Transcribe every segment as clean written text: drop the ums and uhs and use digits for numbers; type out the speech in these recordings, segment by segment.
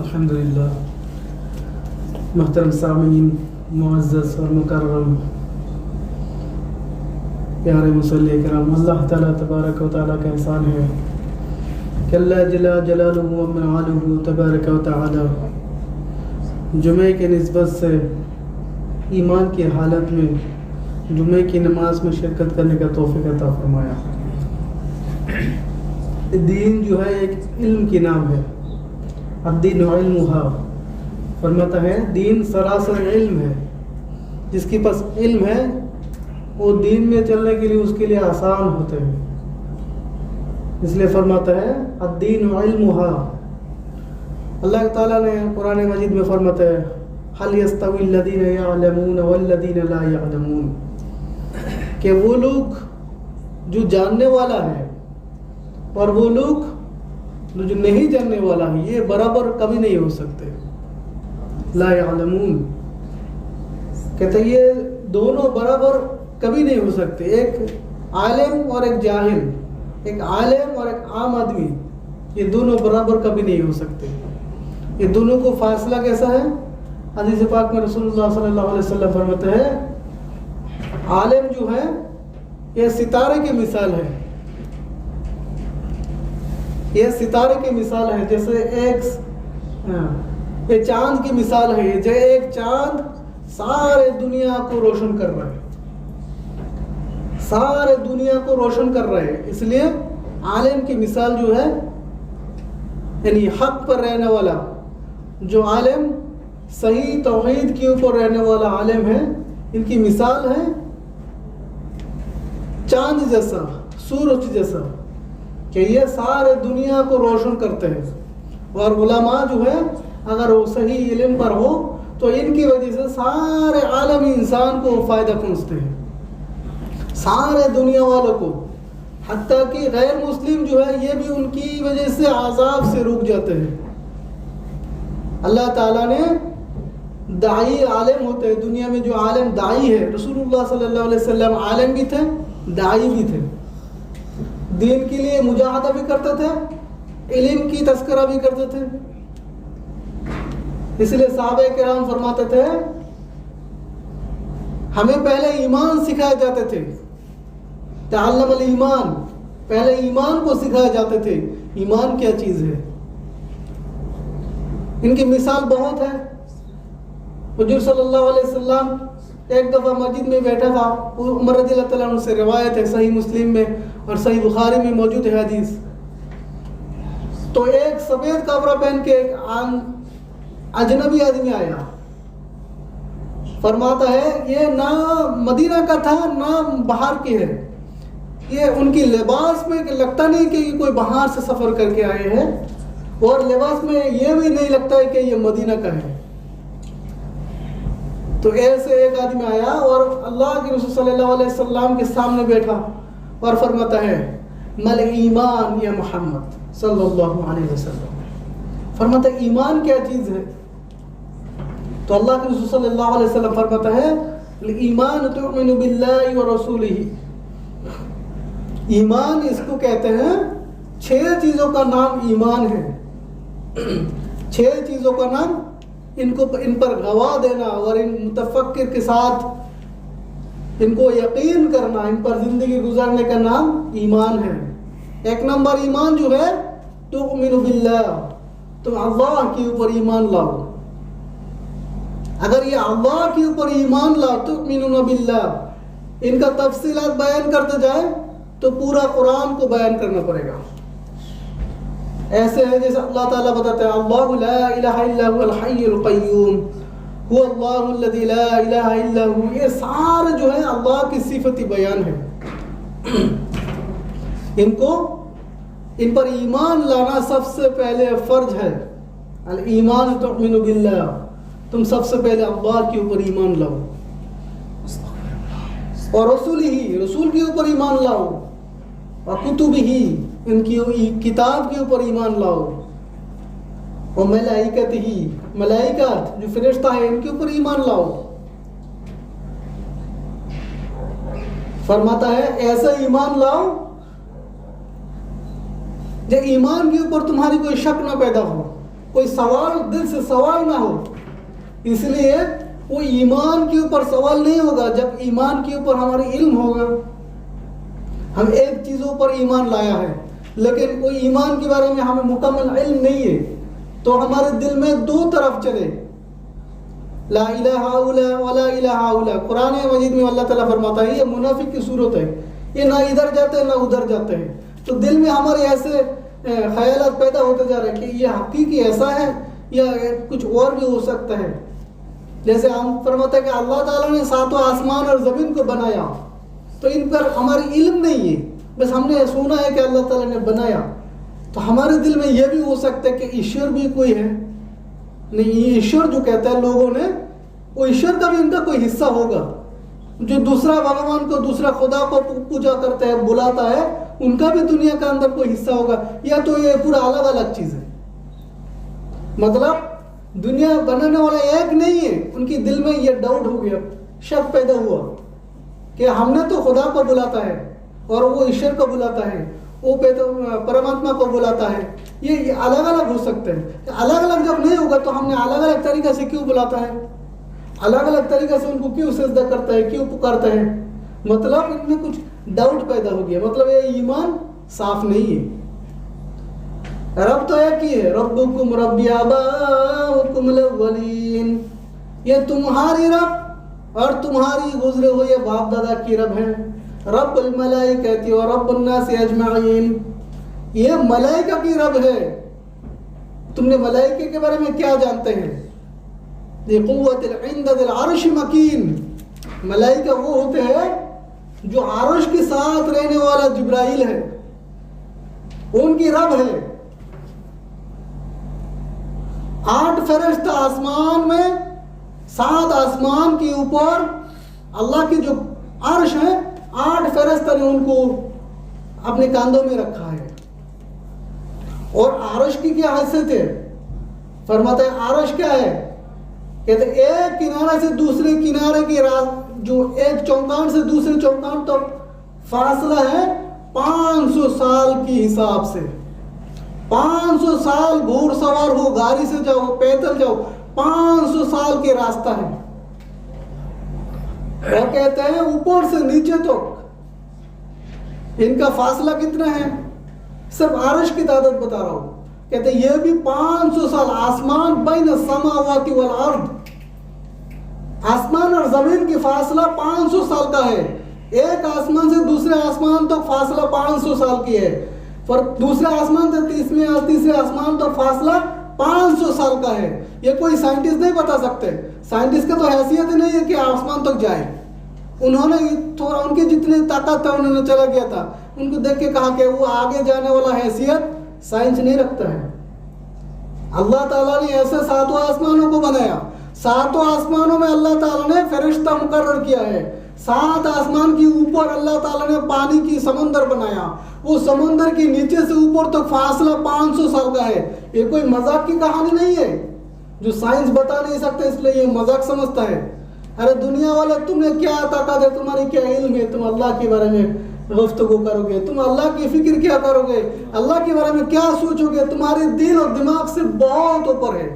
अल्हम्दुलिल्लाह। महतरम सामीन, मुअज़्ज़ज़ और मुकर्रम प्यारे मुसल्ली किराम, अल्लाह ताला तबारक व तआला का एहसान है कि अल्लाह जल्ला जलालुहु व मआलुहु तबारक व तआला जुमे के निस्बत से ईमान की हालत में जुमे की नमाज में शिरकत करने का तौफीक अता फरमाया। दीन जो है एक इल्म की नाम है। अद्दीन इल्मुहा, फरमाता है दीन सरासर इल्म है। जिसके पास इल्म है वो दीन में चलने के लिए उसके लिए आसान होते हैं। इसलिए फरमाता है अद्दीन इल्मुहा। अल्लाह ताला ने कुरान मजीद में फरमाता है हल यस्तवी लदीना यअलमून वल्लदीना ला यअलमून, कि वो लोग जो जानने वाला है और वो लोग जो नहीं जानने वाला है ये बराबर कभी नहीं हो सकते। ला यअलमून कहते ये दोनों बराबर कभी नहीं हो सकते। एक आलिम और एक जाहिल, एक आलिम और एक आम आदमी, ये दोनों बराबर कभी नहीं हो सकते। ये दोनों को फासला कैसा है? हदीस पाक में रसूलुल्लाह सल्लल्लाहु अलैहि वसल्लम फरमाते हैं आलिम जो है ये सितारे की मिसाल है। ये सितारे की मिसाल है, जैसे एक ये चांद की मिसाल है। जो एक चांद सारे दुनिया को रोशन कर रहा है, सारे दुनिया को रोशन कर रहा है। इसलिए आलिम की मिसाल जो है यानी हक पर रहने वाला जो आलिम सही तौहीद के ऊपर रहने वाला आलिम है, इनकी मिसाल है चांद जैसा, सूरज जैसा, कि ये सारे दुनिया को रोशन करते हैं। और उलमा जो है अगर वो सही इल्म पर हो तो इनकी वजह से सारे आलमी इंसान को फ़ायदा पहुँचते हैं, सारे दुनिया वालों को। हत्ता कि गैर मुस्लिम जो है ये भी उनकी वजह से आज़ाब से रुक जाते हैं। अल्लाह ताला ने दाई आलिम होते हैं दुनिया में, जो आलिम दाई है, रसूलुल्लाह सल्लल्लाहु अलैहि वसल्लम आलिम भी थे, दाई भी थे, दीन के लिए मुजाहदा भी करते थे, इल्म की तस्करा भी करते थे। इसलिए सहाबा किराम फरमाते थे हमें पहले ईमान सिखाए जाते थे, तअल्लमुल ईमान, पहले ईमान को सिखाए जाते थे, ईमान क्या चीज़ है। इनकी मिसाल बहुत है। हुजूर सल्लल्लाहु अलैहि वसल्लम एक दफ़ा मस्जिद में बैठा था, उमर रज़ियल्लाहु तआला अन्हु से रिवायत है, सही मुस्लिम में और सही बुखारी में मौजूद है हदीस। तो एक सफ़ेद कपड़ा पहन के एक अजनबी आदमी आया फरमाता है ये ना मदीना का था ना बाहर के है, ये उनकी लिबास में लगता नहीं कि ये कोई बाहर से सफ़र करके आए हैं, और लिबास में ये भी नहीं लगता है कि ये मदीना का है। तो ऐसे एक आदमी आया और अल्लाह के रसूल सल्लल्लाहु अलैहि वसल्लम के सामने बैठा और फरमाता है मल ईमान या मोहम्मद सल्लल्लाहु अलैहि वसल्लम। फरमाता है ईमान क्या चीज़ है? तो अल्लाह के रसूल सल्लल्लाहु अलैहि वसल्लम फरमाता है ईमान तुमिनु बिल्लाहि व रसूलिही। ईमान इसको कहते हैं, 6 चीज़ों का नाम ईमान है। 6 चीज़ों का नाम, इन पर गवाह देना और इन मुतफक्किर के साथ इनको यकीन करना, इन पर ज़िंदगी गुजारने का नाम ईमान है। 1 नंबर ईमान जो है तुमिनु बिल्लाह, तुम अल्लाह के ऊपर ईमान लाओ। अगर ये अल्लाह के ऊपर ईमान लाओ तुमिनु बिल्लाह, इनका तफसीलात बयान करते जाए तो पूरा कुरान को बयान करना पड़ेगा। ऐसे है जैसे अल्लाह ताला बताते हैं अल्लाहु ला इलाहा इल्ला हुवल हय्युल क़य्यूम हुवल्लाहु अल्लज़ी ला इलाहा इल्ला हु। ये सारे जो है अल्लाह की सिफती बयान है। इन पर ईमान लाना सबसे पहले फ़र्ज है। अल ईमान तुमिनु बिल्लाह, तुम सबसे पहले अल्लाह के ऊपर ईमान लाओ और रसूल के ऊपर ईमान लाओ और कुतुबिही, इनकी किताब के ऊपर ईमान लाओ और मलाइकतिही, मलाइकत जो फरिश्ता है इनके ऊपर ईमान लाओ। फरमाता है ऐसा ईमान लाओ जब ईमान के ऊपर तुम्हारी कोई शक ना पैदा हो, कोई सवाल दिल से सवाल ना हो। इसलिए वो ईमान के ऊपर सवाल नहीं होगा जब ईमान के ऊपर हमारी इल्म होगा। हम एक चीज़ों पर ईमान लाया है लेकिन कोई ईमान के बारे में हमें मुकम्मल इल्म नहीं है, तो हमारे दिल में 2 तरफ चले, ला इलाहा इल्लल्लाह व ला इलाहा इल्लल्लाह। कुरान मजीद में अल्लाह ताला फरमाता है ये मुनाफिक की सूरत है, ये ना इधर जाते हैं ना उधर जाते हैं। तो दिल में हमारे ऐसे ख्यालात पैदा होते जा रहे हैं कि ये हकीकी ऐसा है या कुछ और भी हो सकता है। जैसे हम फरमाते हैं कि अल्लाह ताला ने 7 आसमान और ज़मीन को बनाया, तो इन पर हमारी इल्म नहीं है, बस हमने सुना है कि अल्लाह ताला ने बनाया। तो हमारे दिल में यह भी हो सकता है कि ईश्वर भी कोई है। नहीं, ईश्वर जो कहता है लोगों ने, वो ईश्वर का भी इनका कोई हिस्सा होगा। जो दूसरा भगवान को, दूसरा खुदा को पूजा करता है, बुलाता है, उनका भी दुनिया का अंदर कोई हिस्सा होगा, या तो ये पूरा अलग अलग चीज़ है। मतलब दुनिया बनाने वाला एक नहीं है। उनकी दिल में ये डाउट हो गया, शक पैदा हुआ कि हमने तो खुदा को बुलाता है और वो ईश्वर को बुलाता है, वो परमात्मा को बुलाता है। ये अलग अलग हो सकते हैं। अलग अलग जब नहीं होगा तो हमने अलग अलग तरीक़े से क्यों बुलाता है, अलग अलग तरीक़े से उनको क्यों सजदा करता है, क्यों पुकारता है? मतलब इनमें कुछ डाउट पैदा हो गया। मतलब ये ईमान साफ नहीं है। रब तो एक ही है, रब्बुकुम रब्बी आबाउकुम अल-अव्वलीन। ये तुम्हारी रब और तुम्हारी गुजरे हुए बाप दादा की रब है। रब्बुल मलाइकति व रब्बुन नास अजमाइन, ये मलाइका की रब है। तुमने मलाइके के बारे में क्या जानते हैं? ये कुव्वतिल इंदिल अर्श मकीन, मलाइका वो होते हैं जो अर्श के साथ रहने वाला जिब्राइल है, उनकी रब है। 8 फरिश्ता आसमान में, 7 आसमान के ऊपर अल्लाह की जो अर्श है, 8 फरिश्ता ने उनको अपने कांधों में रखा है। और अर्श की क्या हैसियत है? फरमाता है अर्श क्या है? कहते एक किनारे से दूसरे किनारे की जो एक चौकान से दूसरे चौकान तक फासला है 500 साल के हिसाब से। 500 साल घोड़सवार हो, गाड़ी से जाओ, पैदल जाओ, 500 साल के रास्ता है। और कहते हैं ऊपर से नीचे तक इनका फासला कितना है? सिर्फ अर्श की तादाद बता रहा हूं। कहते हैं ये भी 500 साल। आसमान बैन समावाति वल अर्द, आसमान और जमीन की फासला 500 साल का है। एक आसमान से दूसरे आसमान तक फासला 500 साल की है, पर दूसरे आसमान से तीसरे आसमान तक फासला 500 साल का है। ये कोई साइंटिस्ट नहीं बता सकते। साइंटिस्ट का तो हैसियत ही नहीं है कि आसमान तक जाए। उन्होंने थोड़ा उनकी जितनी ताकत था उन्होंने चला गया था, उनको देख के कहा कि वो आगे जाने वाला हैसियत साइंस नहीं रखता है। अल्लाह ताला ने ऐसे 7 आसमानों को बनाया। 7 आसमानों में अल्लाह ताला ने फरिश्ता मुकर्रर किया है। 7 आसमान के ऊपर अल्लाह ताला ने पानी की समंदर बनाया। वो समंदर के नीचे से ऊपर तक फासला 500 साल का है। ये कोई मजाक की कहानी नहीं है जो साइंस बता नहीं सकते, इसलिए ये मजाक समझता है। अरे दुनिया वाले, तुम्हें क्या ताकत है, तुम्हारी क्या इल्म है, तुम अल्लाह के बारे में गुफ्तगू करोगे, तुम अल्लाह की फिक्र क्या करोगे, अल्लाह के बारे में क्या सोचोगे, तुम्हारे दिल और दिमाग से बहुत ऊपर है।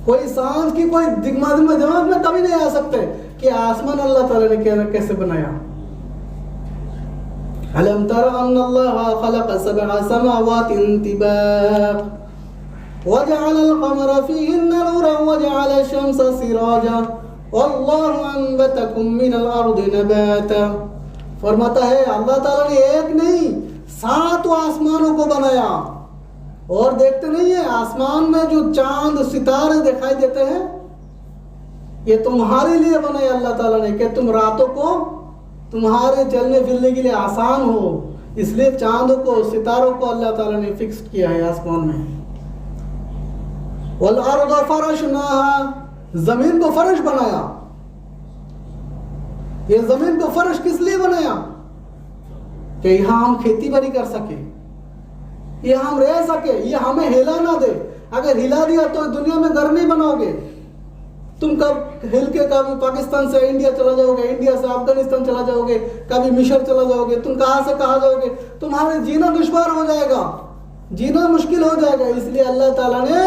कोई सांस की कोई दिमाग में कभी नहीं आ सकते कि आसमान अल्लाह ताला ने कैसे बनाया। अलम तरा अन्नल्लाह खलक़ सबअ समावातिन तिबाक़ वजअल अल-क़मरा फ़ीहिन्ना नूरन वजअल अश-शम्सा सिराजा वल्लाहु अनबतकुम मिनल अर्दि नबाता। फरमाता है अल्लाह ताला ने एक नहीं 7 आसमानों को बनाया। और देखते नहीं है आसमान में जो चांद सितारे दिखाई देते हैं, ये तुम्हारे लिए बनाए अल्लाह ताला ने कि तुम रातों को तुम्हारे चलने फिरने के लिए आसान हो, इसलिए चांदों को सितारों को अल्लाह ताला ने फिक्स किया है आसमान में। वल अर्द फरशनाहा, जमीन को फर्श बनाया। ये जमीन को फर्श किस लिए बनाया? कि यहां हम खेती बाड़ी कर सके, ये हम रह सके, ये हमें हिला ना दे। अगर हिला दिया तो दुनिया में घर नहीं बनाओगे। तुम कब हिल के कभी पाकिस्तान से इंडिया चला जाओगे, इंडिया से अफगानिस्तान चला जाओगे, कभी मिस्र चला जाओगे, तुम कहां से कहां जाओगे, तुम्हारे जीना दुश्वार हो जाएगा, जीना मुश्किल हो जाएगा। इसलिए अल्लाह ताला ने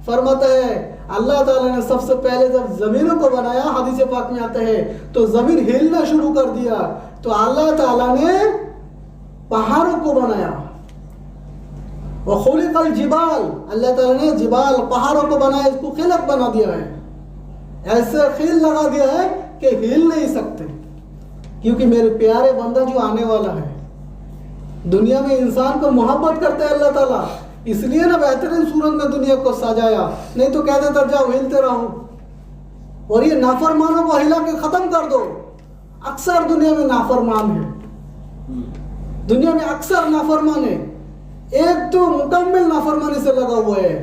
फरमाता है, अल्लाह ताला ने सबसे पहले जब जमीनों को बनाया, हदीस पाक में आता है, तो जमीन हिलना शुरू कर दिया। तो अल्लाह ताला ने पहाड़ों को बनाया। और खुलिकल जिबाल, अल्लाह ताला ने जिबाल पहाड़ों को बनाया, इसको खिलक बना दिया है, ऐसे खिल लगा दिया है कि हिल नहीं सकते। क्योंकि मेरे प्यारे बंदा जो आने वाला है, दुनिया में इंसान को मोहब्बत करते हैं अल्लाह ताला, इसलिए ना बेहतरीन सूरत में दुनिया को सजाया। नहीं तो कह देता जाओ हिलते रहो और ये नाफरमानों को हिला के खत्म कर दो। अक्सर दुनिया में नाफरमान है, दुनिया में अक्सर नाफरमान है। एक तो मुकम्मल नाफरमानी से लगा हुआ है।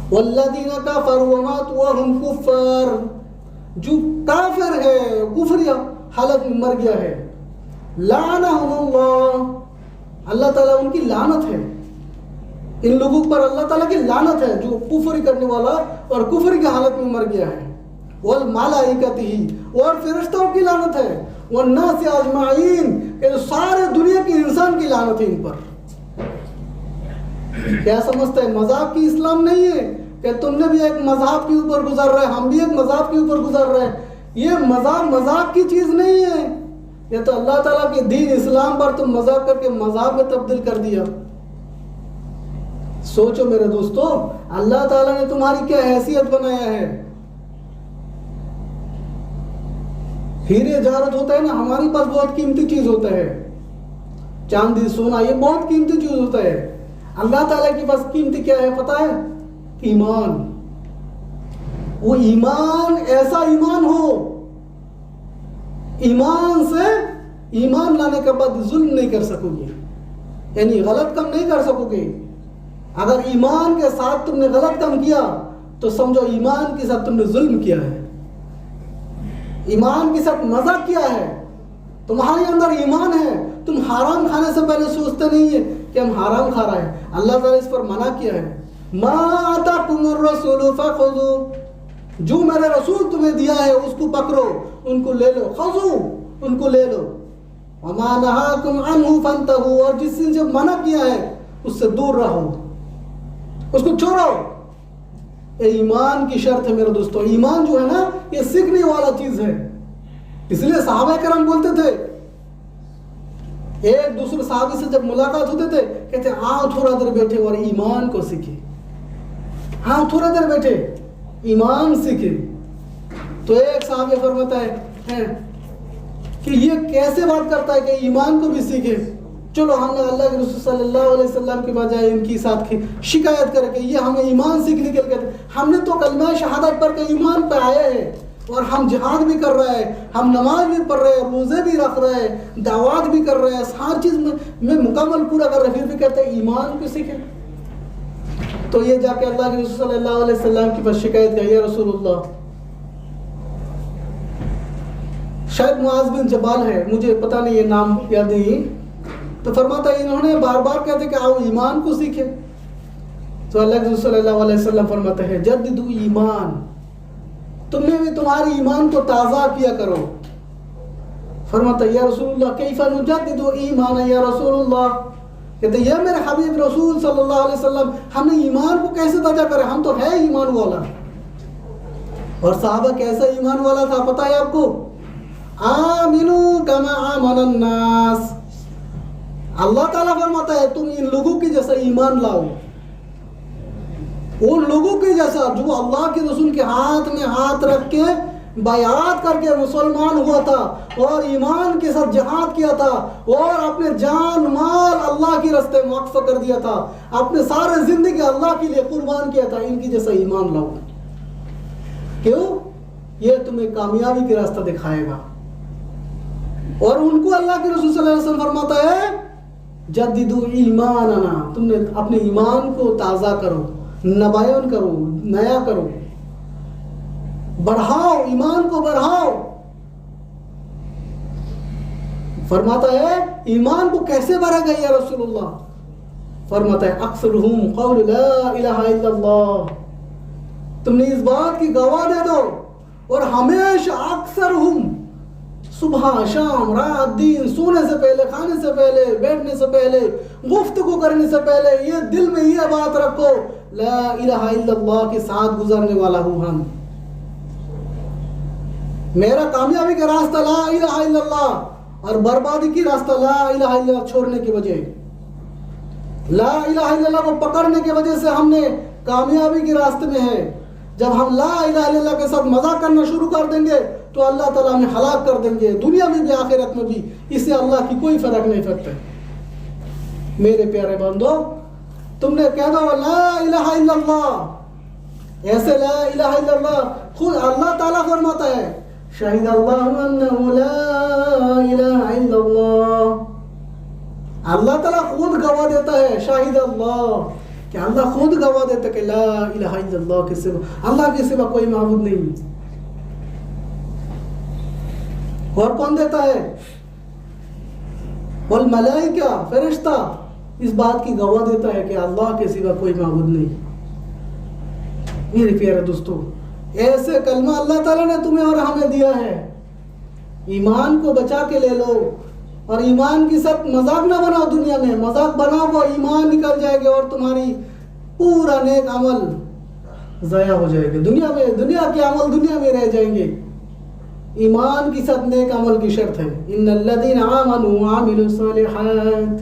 वल्लदीना कफरू व मातू व हुम कुफ्फार, जो काफिर है, कुफरिया हालत में मर गया है, लानहुमुल्लाह, अल्लाह ताला उनकी लानत है। इन लोगों पर अल्लाह ताला की लानत है जो कुफरी करने वाला और कुफरी की हालत में मर गया है। वल मलाइकतिही, और फरिश्तों की लानत है। वन्नास अजमाइन, कि सारे दुनिया के इंसान की लानत है इन पर। क्या समझते हैं? मजाक की इस्लाम नहीं है कि तुमने भी एक मजहब के ऊपर गुजर रहे, हम भी एक मजहब के ऊपर गुजर रहे हैं। ये मजाक की चीज नहीं है। ये तो अल्लाह ताला के दीन इस्लाम पर तुम मजाक करके मजहब में तब्दील कर दिया। सोचो मेरे दोस्तों, अल्लाह ताला ने तुम्हारी क्या हैसियत बनाया है। हीरे जवाहरात होता है ना, हमारे पास बहुत कीमती चीज होता है, चांदी सोना, ये बहुत कीमती चीज होता है। अल्लाह ताला के पास कीमती क्या है पता है? ईमान। वो ईमान, ऐसा ईमान हो, ईमान से ईमान लाने के बाद जुल्म नहीं कर सकोगे, यानी गलत काम नहीं कर सकोगे। अगर ईमान के साथ तुमने गलत काम किया तो समझो ईमान के साथ तुमने जुल्म किया है, ईमान के साथ मजाक किया है। तुम्हारे अंदर ईमान है, तुम हराम खाने से पहले सोचते नहीं है कि हम हराम खा रहे हैं। अल्लाह ताला इस पर मना किया है, मा आताकुमुर रसूलु फखुज़ू, जो मेरा रसूल तुम्हें दिया है उसको पकड़ो, उनको ले लो, खज़ू, उनको ले लो। वमा नहाकुम अन्हु फंतहू, और जिससे जो मना किया है उससे दूर रहो, उसको छोड़ो। ये ईमान की शर्त है मेरे दोस्तों। ईमान जो है ना, ये सीखने वाला चीज है। इसलिए सहाबा करम बोलते थे, एक दूसरे साहबी से जब मुलाकात होते थे कहते आओ थोड़ा देर बैठे और ईमान को सीखे, हाँ थोड़ा देर बैठे ईमान सीखे। तो एक साहबी फरमाता है कि ये कैसे बात करता है कि ईमान को भी सीखे। चलो हमने अल्लाह के रसूल सल्लल्लाहु अलैहि वसल्लम के बजाय इनकी साथ की शिकायत करके ये हमें ईमान से निकल कर, हमने तो कलमा शहादत पढ़ के ईमान पे आए हैं और हम जिहाद भी कर रहे हैं, हम नमाज भी पढ़ रहे हैं, रोज़े भी रख रहे हैं, दावत भी कर रहे हैं, हर चीज़ में मुकम्मल पूरा कर रहे हैं, फिर भी कहते हैं ईमान को सीखे। तो ये जाके अल्लाह के रसूल सल्लल्लाहु अलैहि वसल्लम के पास शिकायत की, या रसूलुल्लाह, शायद मुआज़ बिन जबाल है, मुझे पता नहीं ये नाम याद नहीं, तो फरमाता है इन्होंने बार बार कहते कि आओ ईमान को सीखे। तो अल्लाह के रसूल सल्लल्लाहु अलैहि वसल्लम फरमाते हैं जद्दिदु ईमान, तुमने भी तुम्हारी ईमान को ताज़ा किया करो। फरमाता है या रसूलुल्लाह कैफा नुजद्दिदु ईमान या रसूलुल्लाह, कहते ये मेरे हबीब रसूल सल्लल्लाहु अलैहि वसल्लम, हमने ईमान को कैसे ताज़ा करें, हम तो है ईमान वाला। और साहबा कैसा ईमान वाला था पता है आपको, आमिनू कमा आमनन नास, अल्लाह ताला फरमाता है तुम इन लोगों के जैसा ईमान लाओ, उन लोगों के जैसा जो अल्लाह के रसूल के हाथ में हाथ रख के बयात करके मुसलमान हुआ था और ईमान के साथ जिहाद किया था और अपने जान माल अल्लाह के रास्ते में वक्फ कर दिया था, अपने सारे जिंदगी अल्लाह के लिए कुर्बान किया था, इनकी जैसा ईमान लाओ। क्यों? ये तुम्हें कामयाबी का रास्ता दिखाएगा। और उनको अल्लाह के रसूल सल्लल्लाहु अलैहि वसल्लम फरमाता है जद्दिदु ईमानना, तुमने अपने ईमान को ताज़ा करो, नबायन करो, नया करो, बढ़ाओ, ईमान को बढ़ाओ। फरमाता है ईमान को कैसे बढ़ाएगा या रसूलुल्लाह? फरमाता है अक्सरुहुम क़ौलु ला इलाहा इल्लल्लाह, तुमने इस बात की गवाह दे दो और हमेशा अक्सरुहुम, सुबह शाम रात दिन, सोने से पहले, खाने से पहले, बैठने से पहले, गुफ्तगू करने से पहले ये दिल में ये बात रखो ला इलाहा इल्लल्लाह के साथ गुजरने वाला हूँ हम, मेरा कामयाबी का रास्ता ला इलाहा इल्लल्लाह और बर्बादी की रास्ता ला इलाहा इल्लल्लाह छोड़ने की वजह, ला इलाहा इल्लल्लाह को पकड़ने की वजह से हमने कामयाबी के रास्ते में है। जब हम ला इलाहा इल्लल्लाह के साथ मजाक करना शुरू कर देंगे तो अल्लाह ताला हमें हलाक कर देंगे, दुनिया में भी आखिरत में भी, इससे अल्लाह की कोई फर्क नहीं पड़ता। मेरे प्यारे बंदो, तुमने कह दो ला इलाहा इल्लल्लाह, ऐसे ला इलाहा इल्लल्लाह खुद अल्लाह ताला फरमाता है शाहिद अल्लाहु अन्नहु ला इलाहा इल्लल्लाह, अल्लाह ताला खुद गवाह देता है, शाहिद अल्लाह, कि अल्लाह खुद गवाह देता है कि ला इलाहा इल्लल्लाह के सिवा, अल्लाह के सिवा कोई माबूद नहीं। और कौन देता है? वल मलाइका, फरिश्ता इस बात की गवाह देता है कि अल्लाह के सिवा कोई माबूद नहीं। मेरे प्यारे दोस्तों, ऐसे कलमा अल्लाह ताला ने तुम्हें और हमें दिया है, ईमान को बचा के ले लो और ईमान की सब मजाक ना बनाओ, दुनिया में मजाक बनाओ ईमान निकल जाएगा और तुम्हारी पूरा नेक अमल ज़ाया हो जाएगा, दुनिया में, दुनिया के अमल दुनिया में रह जाएंगे। ईमान की साथ नेक अमल की शर्त है, इन्नल्लज़ीना आमनू व अमिलुस्सालिहात,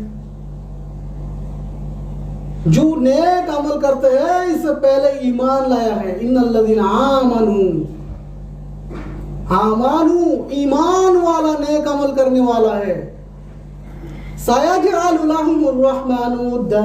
जो नेक अमल करते हैं इससे पहले ईमान लाया है। इन्नल्लज़ीना आमनू, आमानू ईमान वाला नेक अमल करने वाला है। सयजअलु लहुमुर रहमानु वुद्दा,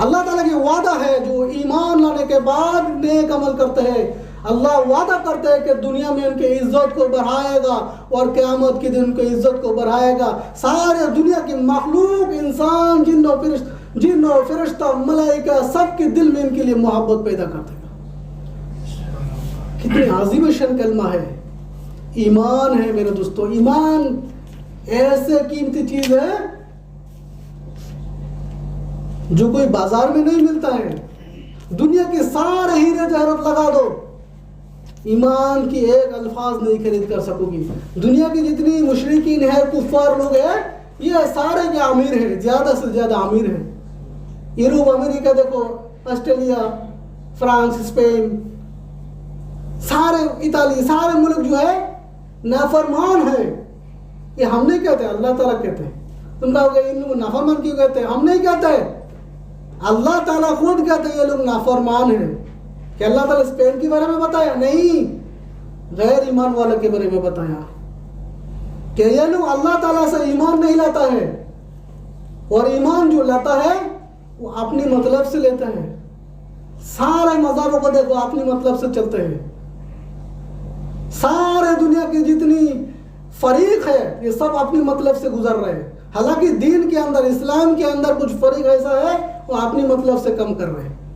अल्लाह ताला की वादा है जो ईमान लाने के बाद नेक अमल करते हैं, अल्लाह वादा करता है कि दुनिया में उनके इज्जत को बढ़ाएगा और क़यामत के दिन उनके इज्जत को बढ़ाएगा। सारे दुनिया की मखलूक, इंसान, जिन्न और फरिश्ता, मलाइका, सबके दिल में इनके लिए मोहब्बत पैदा कर देगा। कितनी आज़ीम शान कलमा है, ईमान है मेरे दोस्तों। ईमान ऐसे कीमती चीज है जो कोई बाजार में नहीं मिलता है। दुनिया के सारे हीरे जवाहरात लगा दो, ईमान की एक अल्फाज नहीं खरीद कर सकोगी। दुनिया की जितनी मुशरिकीन है, कुफ्फार लोग हैं, ये सारे के अमीर हैं, ज्यादा से ज्यादा अमीर हैं। यूरोप, अमेरिका देखो, ऑस्ट्रेलिया, फ्रांस, स्पेन, सारे इताली, सारे मुल्क जो है नाफरमान है। ये हम नहीं कहते, अल्लाह ताला कहते हैं। तुम कहोगे इन लोग नाफरमान क्यों कहते हैं? हम नहीं कहते, अल्लाह ताला खुद कहते हैं ये लोग नाफरमान है। कि अल्लाह ताला स्पेन के बारे में बताया? नहीं, गैर ईमान वाले के बारे में बताया कि ये लोग अल्लाह ताला से ईमान नहीं लाता है, और ईमान जो लाता है वो अपनी मतलब से लेता है। सारे मज़हबों को देखो अपनी मतलब से चलते हैं। सारे दुनिया की जितनी फरीक है ये सब अपनी मतलब से गुजर रहे हैं। हालांकि दीन के अंदर, इस्लाम के अंदर कुछ फरीक ऐसा है वो अपनी मतलब से कम कर रहे हैं।